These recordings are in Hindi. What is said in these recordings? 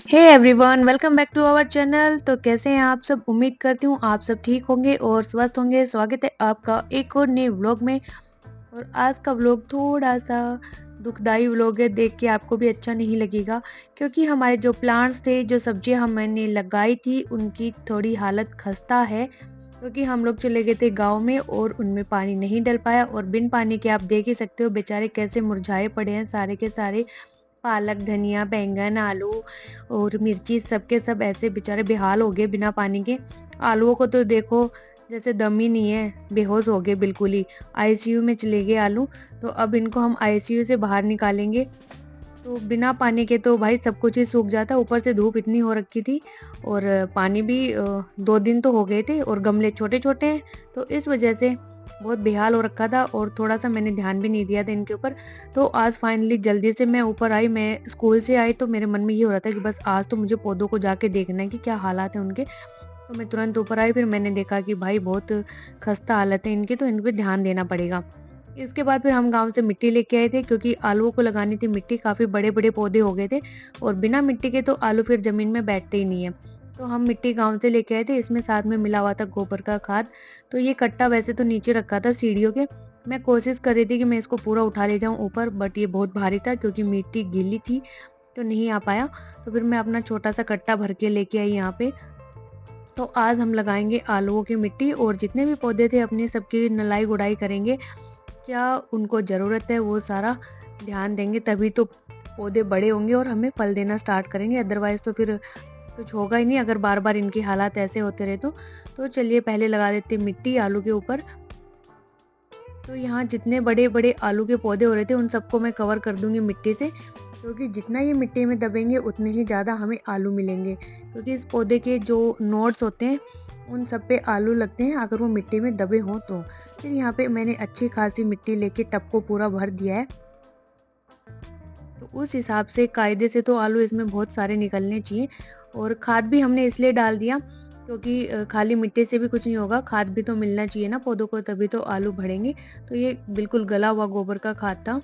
Hey everyone, welcome back to our channel. तो कैसे हैं आप सब? उम्मीद करती हूँ आप सब ठीक होंगे और स्वस्थ होंगे। स्वागत है आपका एक और नए व्लॉग में। और आज का व्लॉग थोड़ा सा दुखदाई व्लॉग है, देख के आपको भी अच्छा नहीं लगेगा, क्योंकि हमारे जो प्लांट्स थे, जो सब्जियां हमने लगाई थी, उनकी थोड़ी हालत खस्ता है। क्योंकि हम लोग चले गए थे गांव में और उनमें पानी नहीं डल पाया, और बिन पानी के आप देख ही सकते हो बेचारे कैसे मुरझाए पड़े हैं सारे के सारे। पालक, धनिया, बैंगन, आलू और मिर्ची सब के सब ऐसे बेचारे बेहाल हो गए बिना पानी के। आलूओं को तो देखो जैसे दम ही नहीं है, बेहोश हो गए बिल्कुल ही। आईसीयू में चले गए आलू। तो अब इनको हम आईसीयू से बाहर निकालेंगे। तो बिना पानी के तो भाई सब कुछ ही सूख जाता। ऊपर से धूप इतनी हो रखी थी, और पानी भी 2 दिन तो हो गए थे, और गमले छोटे छोटे हैं, तो इस वजह से बहुत बेहाल हो रखा था, और थोड़ा सा मैंने ध्यान भी नहीं दिया था इनके ऊपर। तो आज फाइनली जल्दी से मैं ऊपर आई। मैं स्कूल से आई तो मेरे मन में ये हो रहा था कि बस आज तो मुझे पौधों को जाके देखना है कि क्या हालात है उनके। तो मैं तुरंत ऊपर आई, फिर मैंने देखा कि भाई बहुत खस्ता हालत है इनकी, तो इन पे ध्यान देना पड़ेगा। इसके बाद फिर हम गाँव से मिट्टी लेके आए थे, क्योंकि आलूओं को लगानी थी मिट्टी। काफ़ी बड़े-बड़े पौधे हो गए थे, और बिना मिट्टी के तो आलू फिर ज़मीन में बैठते ही नहीं है। तो हम मिट्टी गाँव से लेके आए थे, इसमें साथ में मिला हुआ था गोबर का खाद। तो ये कट्टा वैसे तो नीचे रखा था सीढ़ियों के। मैं कोशिश कर रही थी कि मैं इसको पूरा उठा ले जाऊँ ऊपर, बट ये बहुत भारी था क्योंकि मिट्टी गीली थी, तो नहीं आ पाया। तो फिर मैं अपना छोटा-सा कट्टा भर के लेके आई यहाँ पे। तो आज हम लगाएँगे आलूओं की मिट्टी, और जितने भी पौधे थे अपनी सबकी नलाई-गुड़ाई करेंगे। क्या उनको ज़रूरत है वो सारा ध्यान देंगे, तभी तो पौधे बड़े होंगे और हमें फल देना स्टार्ट करेंगे। अदरवाइज़ तो फिर कुछ होगा ही नहीं, अगर बार-बार इनके हालात ऐसे होते रहे तो। तो चलिए पहले लगा देते हैं मिट्टी आलू के ऊपर। तो यहाँ जितने बड़े-बड़े आलू के पौधे हो रहे थे उन सबको मैं कवर कर दूँगी मिट्टी से, क्योंकि जितना ये मिट्टी में दबेंगे उतने ही ज़्यादा हमें आलू मिलेंगे। क्योंकि इस पौधे के जो नोड्स होते हैं उन सब पे आलू लगते हैं, अगर वो मिट्टी में दबे हों तो। फिर यहाँ पे मैंने अच्छी खासी मिट्टी लेके टब को पूरा भर दिया है। तो उस हिसाब से कायदे से तो आलू इसमें बहुत सारे निकलने चाहिए। और खाद भी हमने इसलिए डाल दिया क्योंकि खाली मिट्टी से भी कुछ नहीं होगा, खाद भी तो मिलना चाहिए ना पौधों को, तभी तो आलू बढ़ेंगे। तो ये बिल्कुल गला हुआ गोबर का खाद था।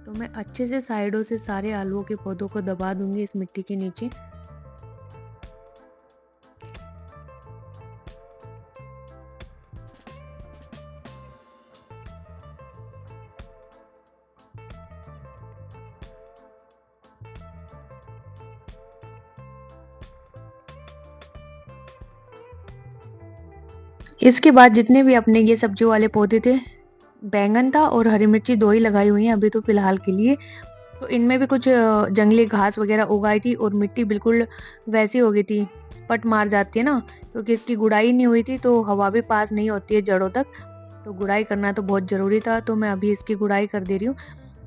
तो मैं अच्छे से साइडों से सारे आलूओं के पौधों को दबा दूंगी इस मिट्टी के नीचे। इसके बाद जितने भी अपने ये सब्जियों वाले पौधे थे, बैंगन था और हरी मिर्ची 2 ही लगाई हुई हैं अभी तो फिलहाल के लिए। तो इनमें भी कुछ जंगली घास वगैरह उगाई थी, और मिट्टी बिल्कुल वैसी हो गई थी, पट मार जाती है ना, क्योंकि इसकी गुड़ाई नहीं हुई थी, तो हवा भी पास नहीं होती है जड़ों तक। तो गुड़ाई करना तो बहुत ज़रूरी था, तो मैं अभी इसकी गुड़ाई कर दे रही हूँ।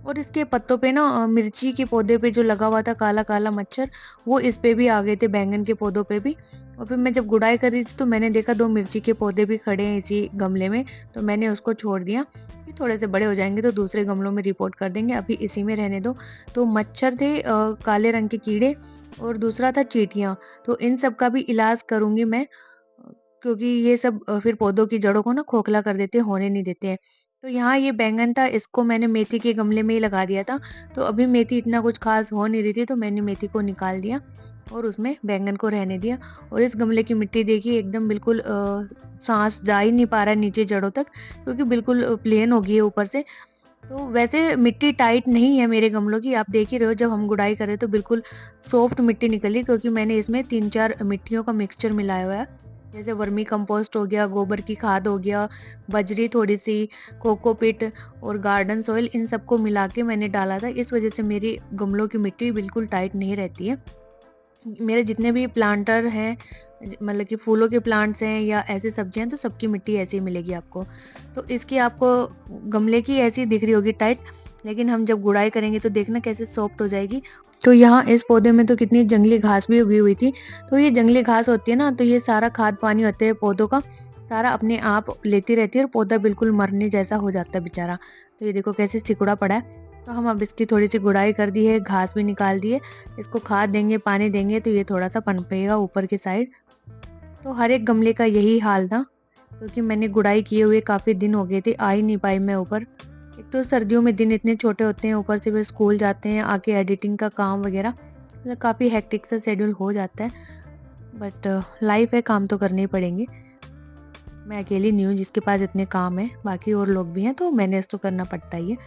और इसके पत्तों पे ना मिर्ची के पौधे पे जो लगा हुआ था काला-काला मच्छर, वो इस पे भी आ गए थे, बैंगन के पौधों पे भी। और फिर मैं जब गुड़ाई कर रही थी तो मैंने देखा 2 मिर्ची के पौधे भी खड़े हैं इसी गमले में, तो मैंने उसको छोड़ दिया कि थोड़े से बड़े हो जाएँगे तो दूसरे गमलों में रिपोर्ट कर देंगे, अभी इसी में रहने दो। तो मच्छर थे, काले रंग के कीड़े, और दूसरा था चींटियाँ। तो इन सब का भी इलाज करूँगी मैं, क्योंकि ये सब फिर पौधों की जड़ों को ना खोखला कर देते हैं, होने नहीं देते हैं। तो यहाँ ये बैंगन था, इसको मैंने मेथी के गमले में ही लगा दिया था। तो अभी मेथी इतना कुछ खास हो नहीं रही थी, तो मैंने मेथी को निकाल दिया और उसमें बैंगन को रहने दिया। और इस गमले की मिट्टी देखिए एकदम बिल्कुल साँस जा ही नहीं पा रहा है नीचे जड़ों तक, क्योंकि बिल्कुल प्लेन हो गई है ऊपर से। तो वैसे मिट्टी टाइट नहीं है मेरे गमलों की, आप देख ही रहे हो, जब हम गुड़ाई कर रहे तो बिल्कुल सॉफ्ट मिट्टी निकली, क्योंकि मैंने इसमें 3-4 मिट्टियों का मिक्सचर मिलाया हुआ है। जैसे वर्मी कंपोस्ट हो गया, गोबर की खाद हो गया, बजरी थोड़ी-सी, कोकोपीट और गार्डन सॉइल, इन सबको मिला के मैंने डाला था। इस वजह से मेरी गमलों की मिट्टी बिल्कुल टाइट नहीं रहती है। मेरे जितने भी प्लांटर हैं, मतलब कि फूलों के प्लांट्स हैं या ऐसी सब्जियां हैं, तो सबकी मिट्टी ऐसी ही मिलेगी आपको। तो इसकी आपको गमले की ऐसी दिख रही होगी टाइट, लेकिन हम जब गुड़ाई करेंगे तो देखना कैसे सॉफ्ट हो जाएगी। तो यहाँ इस पौधे में तो कितनी जंगली घास भी उगी हुई थी। तो ये जंगली घास होती है ना, तो ये सारा खाद पानी होता है पौधों का, सारा अपने आप लेती रहती है, और पौधा बिल्कुल मरने जैसा हो जाता है बेचारा। तो ये देखो कैसे सिकुड़ा पड़ा है। तो हम अब इसकी थोड़ी सी गुड़ाई कर दी है, घास भी निकाल दी है। इसको खाद देंगे, पानी देंगे, तो ये थोड़ा-सा पनपेगा ऊपर की साइड। तो हर एक गमले का यही हाल था, क्योंकि मैंने गुड़ाई किए हुए काफ़ी दिन हो गए थे, आ ही नहीं पाई मैं ऊपर। एक तो सर्दियों में दिन इतने छोटे होते हैं, ऊपर से फिर स्कूल जाते हैं, आके एडिटिंग का काम वगैरह, मतलब काफ़ी हेक्टिक सा शेड्यूल हो जाता है। बट लाइफ है, काम तो करने ही पड़ेंगे। मैं अकेली नहीं हूँ जिसके पास इतने काम हैं, बाकी और लोग भी हैं, तो मैनेज तो करना पड़ता ही है।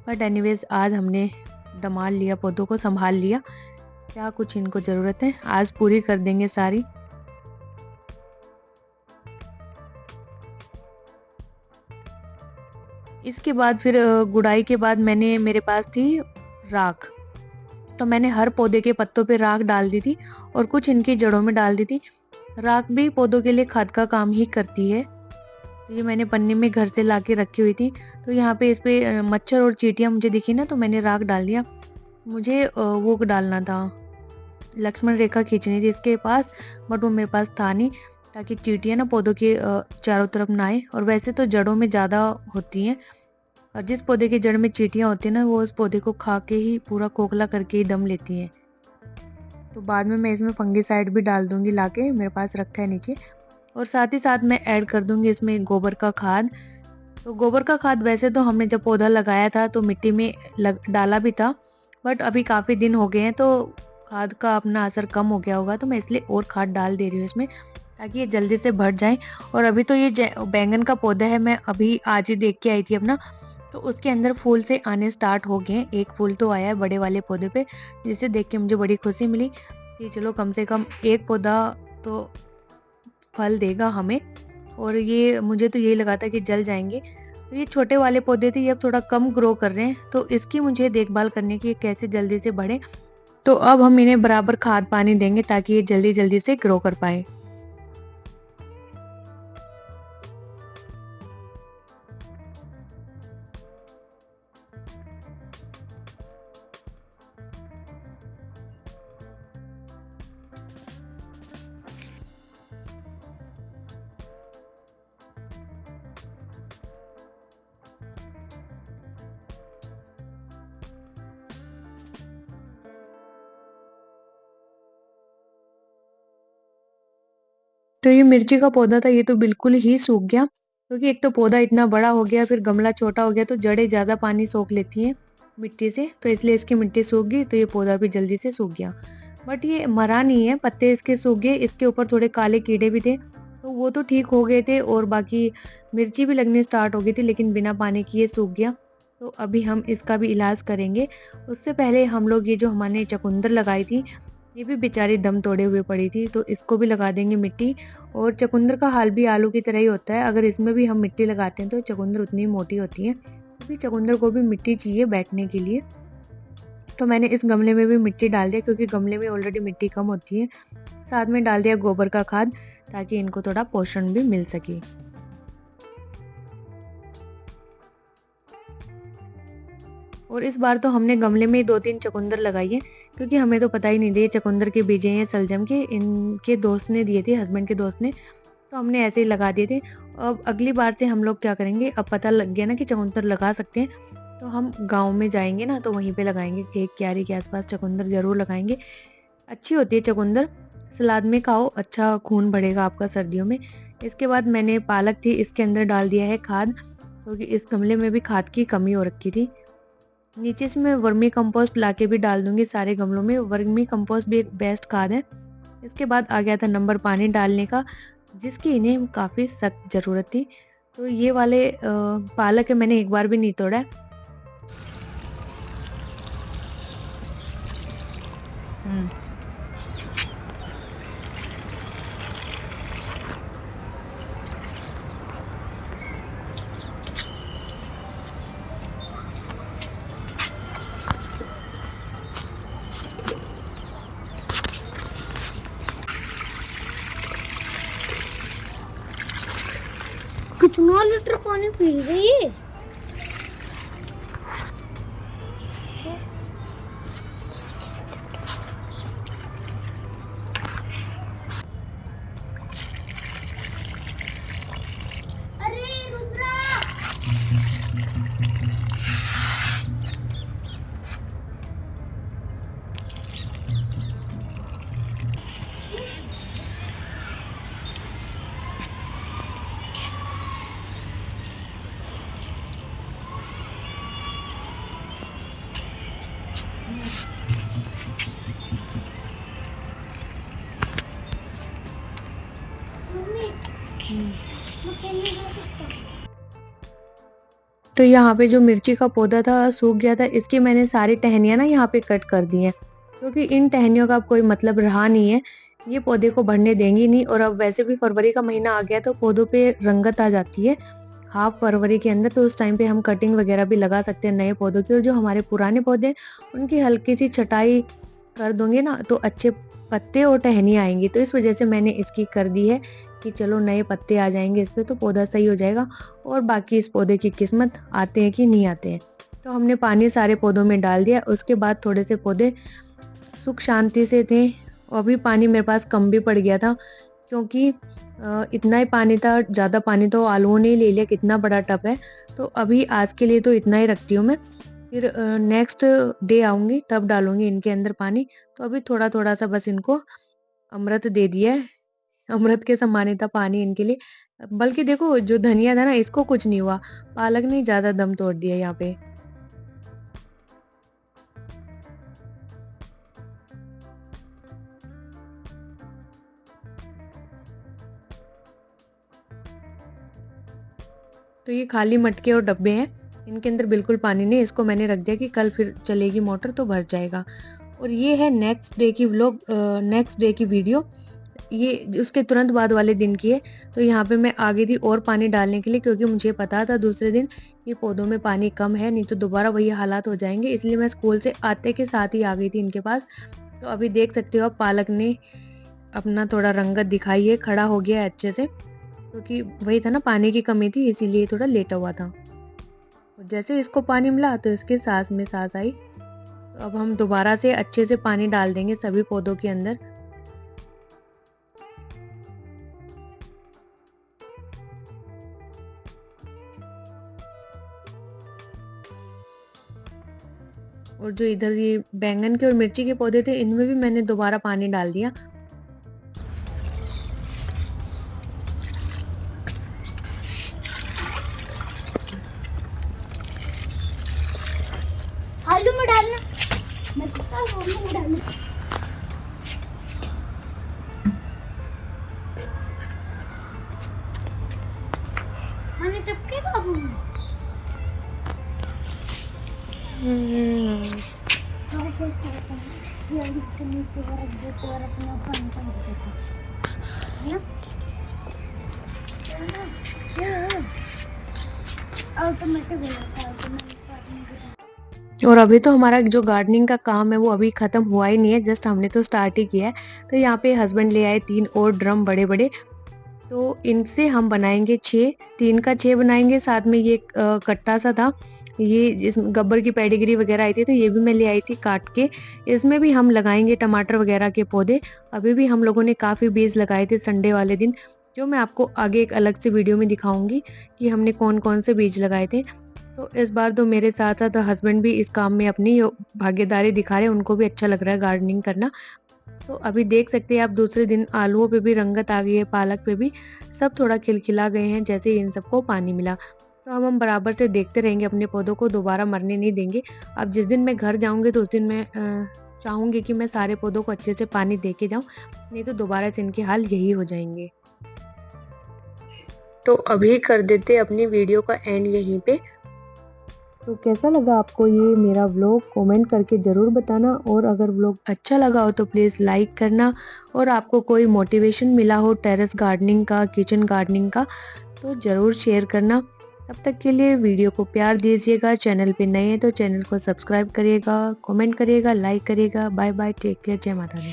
बट एनीवेज़ आज हमने सँभाल लिया, पौधों को सँभाल लिया। क्या कुछ इनको ज़रूरत है, आज पूरी कर देंगे सारी। इसके बाद फिर गुड़ाई के बाद मेरे पास थी राख। तो मैंने हर पौधे के पत्तों पे राख डाल दी थी और कुछ इनकी जड़ों में डाल दी थी। राख भी पौधों के लिए खाद का काम ही करती है। तो ये मैंने पन्नी में घर से लाके रखी हुई थी। तो यहाँ पे इस पे मच्छर और चींटियाँ मुझे दिखी ना, तो मैंने राख डाल दिया। मुझे वो डालना था, लक्ष्मण रेखा खींचनी थी इसके पास, बट वो मेरे पास था नहीं, ताकि चींटियाँ ना पौधों के चारों तरफ ना आए। और वैसे तो जड़ों में ज़्यादा होती हैं, और जिस पौधे की जड़ में चींटियाँ होती हैं ना, वो उस पौधे को खा के ही पूरा खोखला करके ही दम लेती हैं। तो बाद में मैं इसमें फंगिसाइड भी डाल दूँगी लाके, मेरे पास रखा है नीचे। और साथ ही साथ मैं ऐड कर दूँगी इसमें गोबर का खाद। तो गोबर का खाद वैसे तो हमने जब पौधा लगाया था तो मिट्टी में लग डाला भी था, बट अभी काफ़ी दिन हो गए हैं तो खाद का अपना असर कम हो गया होगा, तो मैं इसलिए और खाद डाल दे रही हूँ इसमें, ताकि ये जल्दी से बढ़ जाए। और अभी तो ये बैंगन का पौधा है, मैं अभी आज ही देख के आई थी अपना, तो उसके अंदर फूल से आने स्टार्ट हो गए हैं। एक फूल तो आया है बड़े वाले पौधे पे, जिसे देख के मुझे बड़ी खुशी मिली कि चलो कम से कम एक पौधा तो फल देगा हमें। और ये मुझे तो यही लगा था कि जल जाएँगे। तो ये छोटे वाले पौधे थे, ये अब थोड़ा कम ग्रो कर रहे हैं, तो इसकी मुझे देखभाल करनी है कि ये कैसे जल्दी से बढ़े। तो अब हम इन्हें बराबर खाद पानी देंगे ताकि ये जल्दी-जल्दी से ग्रो कर पाएँ। तो ये मिर्ची का पौधा था, ये तो बिल्कुल ही सूख गया, क्योंकि एक तो पौधा इतना बड़ा हो गया, फिर गमला छोटा हो गया, तो जड़ें ज़्यादा पानी सोख लेती हैं मिट्टी से, तो इसलिए इसकी मिट्टी सूख गई, तो ये पौधा भी जल्दी से सूख गया। बट ये मरा नहीं है, पत्ते इसके सूख गए, इसके ऊपर थोड़े काले कीड़े भी थे, तो वो तो ठीक हो गए थे, और बाकी मिर्ची भी लगनी स्टार्ट हो गई थी, लेकिन बिना पानी किए सूख गया। तो अभी हम इसका भी इलाज करेंगे। उससे पहले हम लोग ये जो हमने चुकंदर लगाई थी, ये भी बेचारी दम तोड़े हुए पड़ी थी, तो इसको भी लगा देंगे मिट्टी। और चुकंदर का हाल भी आलू की तरह ही होता है, अगर इसमें भी हम मिट्टी लगाते हैं तो चुकंदर उतनी ही मोटी होती है, क्योंकि चुकंदर को भी मिट्टी चाहिए बैठने के लिए। तो मैंने इस गमले में भी मिट्टी डाल दिया, क्योंकि गमले में ऑलरेडी मिट्टी कम होती है। साथ में डाल दिया गोबर का खाद, ताकि इनको थोड़ा पोषण भी मिल सके। और इस बार तो हमने गमले में ही 2-3 चुकंदर लगाई है, क्योंकि हमें तो पता ही नहीं था ये चुकंदर के बीज हैं या शलजम के, इनके दोस्त ने दिए थे, हस्बैंड के दोस्त ने, तो हमने ऐसे ही लगा दिए थे। अब अगली बार से हम लोग क्या करेंगे, अब पता लग गया ना कि चुकंदर लगा सकते हैं, तो हम गाँव में जाएँगे ना, तो वहीं पे लगाएँगे, एक क्यारी के आस-पास चुकंदर ज़रूर लगाएँगे। अच्छी होती है चुकंदर, सलाद में खाओ, अच्छा खून बढ़ेगा आपका सर्दियों में। इसके बाद मैंने पालक थी, इसके अंदर डाल दिया है खाद, क्योंकि इस गमले में भी खाद की कमी हो रखी थी। नीचे से मैं वर्मी कंपोस्ट लाके भी डाल दूँगी सारे गमलों में, वर्मी कंपोस्ट भी एक बेस्ट खाद है। इसके बाद आ गया था नंबर पानी डालने का, जिसकी इन्हें काफ़ी सख्त ज़रूरत थी। तो ये वाले पालक है, मैंने एक बार भी नहीं तोड़ा है। हुँ। कितना लीटर पानी पी गई है? अरे रुद्रा! मैं खेलने जा सकता हूँ। तो यहाँ पे जो मिर्ची का पौधा था सूख गया था, इसकी मैंने सारी टहनियाँ ना यहाँ पे कट कर दी हैं, क्योंकि इन टहनियों का अब कोई मतलब रहा नहीं है। ये पौधे को बढ़ने देंगी नहीं, और अब वैसे भी फरवरी का महीना आ गया तो पौधों पे रंगत आ जाती है हाफ फरवरी के अंदर, तो उस टाइम पे हम कटिंग वगैरह भी लगा सकते हैं नए पौधों की। और जो हमारे पुराने पौधे हैं, उनकी हल्की सी छटाई कर दूंगी ना तो अच्छे पत्ते और टहनियाँ आएंगी। तो इस वजह से मैंने इसकी कर दी है कि चलो नए पत्ते आ जाएंगे इस पे तो पौधा सही हो जाएगा, और बाकी इस पौधे की किस्मत आते हैं कि नहीं आते हैं। तो हमने पानी सारे पौधों में डाल दिया। उसके बाद थोड़े से पौधे सुख शांति से थे, और अभी पानी मेरे पास कम भी पड़ गया था, क्योंकि इतना ही पानी था, ज़्यादा पानी तो आलूओं ने ही ले लिया, कितना बड़ा टब है। तो अभी आज के लिए तो इतना ही रखती हूँ मैं, फिर नेक्स्ट डे आऊँगी तब डालूँगी इनके अंदर पानी। तो अभी थोड़ा-थोड़ा सा बस इनको अमृत दे दिया है, अमृत के समान ही था पानी इनके लिए। बल्कि देखो जो धनिया था ना, इसको कुछ नहीं हुआ, पालक ने ज़्यादा दम तोड़ दिया यहाँ पे। तो ये खाली मटके और डब्बे हैं, इनके अंदर बिल्कुल पानी नहीं है। इसको मैंने रख दिया कि कल फिर चलेगी मोटर तो भर जाएगा। और ये है नेक्स्ट डे की व्लॉग, नेक्स्ट डे की वीडियो, ये उसके तुरंत बाद वाले दिन की है। तो यहाँ पे मैं आ गई थी और पानी डालने के लिए, क्योंकि मुझे पता था दूसरे दिन कि पौधों में पानी कम है, नहीं तो दोबारा वही हालात हो जाएंगे। इसलिए मैं स्कूल से आते के साथ ही आ गई थी इनके पास। तो अभी देख सकते हो आप, पालक ने अपना थोड़ा रंगत दिखाई है, खड़ा हो गया है अच्छे से, क्योंकि वही था ना, पानी की कमी थी इसीलिए थोड़ा लेटा हुआ था। और जैसे इसको पानी मिला तो इसके सांस में सांस आई। तो अब हम दोबारा से अच्छे से पानी डाल देंगे सभी पौधों के अंदर। और जो इधर ये बैंगन के और मिर्ची के पौधे थे, इनमें भी मैंने दोबारा पानी डाल दिया। आलू में डालना, मैं पता है आलू में डालना। मैंने टपके काबू में थोड़ा सा साफ है ये इसके नीचे और रख दो और अपना पानी का रख देते हैं ऑटोमेटिक हो जाता है ऑटोमेटिक पानी। और अभी तो हमारा जो गार्डनिंग का काम है वो अभी खत्म हुआ ही नहीं है, जस्ट हमने तो स्टार्ट ही किया है। तो यहाँ पे हस्बैंड ले आए 3 और ड्रम बड़े बड़े, तो इनसे हम बनाएंगे 6, 3 का 6 बनाएंगे। साथ में ये कट्टा सा था, ये जिस गब्बर की पेडिग्री वगैरह आई थी तो ये भी मैं ले आई थी काट के। इसमें भी हम लगाएंगे टमाटर वगैरह के पौधे। अभी भी हम लोगों ने काफ़ी बीज लगाए थे संडे वाले दिन, जो मैं आपको आगे एक अलग से वीडियो में दिखाऊंगी कि हमने कौन कौन से बीज लगाए थे। तो इस बार तो मेरे साथ साथ हस्बैंड भी इस काम में अपनी भागीदारी दिखा रहे हैं, उनको भी अच्छा लग रहा है गार्डनिंग करना। तो अभी देख सकते हैं आप, दूसरे दिन आलूओं पे भी रंगत आ गई है, पालक पे भी, सब थोड़ा खिलखिला गए हैं जैसे इन सबको पानी मिला। तो अब हम बराबर से देखते रहेंगे, अपने पौधों को दोबारा मरने नहीं देंगे। अब जिस दिन मैं घर जाऊंगी तो उस दिन मैं चाहूंगी कि मैं सारे पौधों को अच्छे से पानी दे के जाऊं, नहीं तो दोबारा से इनके हाल यही हो जाएंगे। तो अभी कर देते अपनी वीडियो का एंड यहीं पे। तो कैसा लगा आपको ये मेरा व्लॉग, कमेंट करके ज़रूर बताना। और अगर व्लॉग अच्छा लगा हो तो प्लीज़ लाइक करना, और आपको कोई मोटिवेशन मिला हो टेरेस गार्डनिंग का, किचन गार्डनिंग का, तो ज़रूर शेयर करना। तब तक के लिए वीडियो को प्यार दीजिएगा, चैनल पे नए हैं तो चैनल को सब्सक्राइब करिएगा, कमेंट करिएगा, लाइक करिएगा। बाय बाय, टेक केयर, जय माता दी।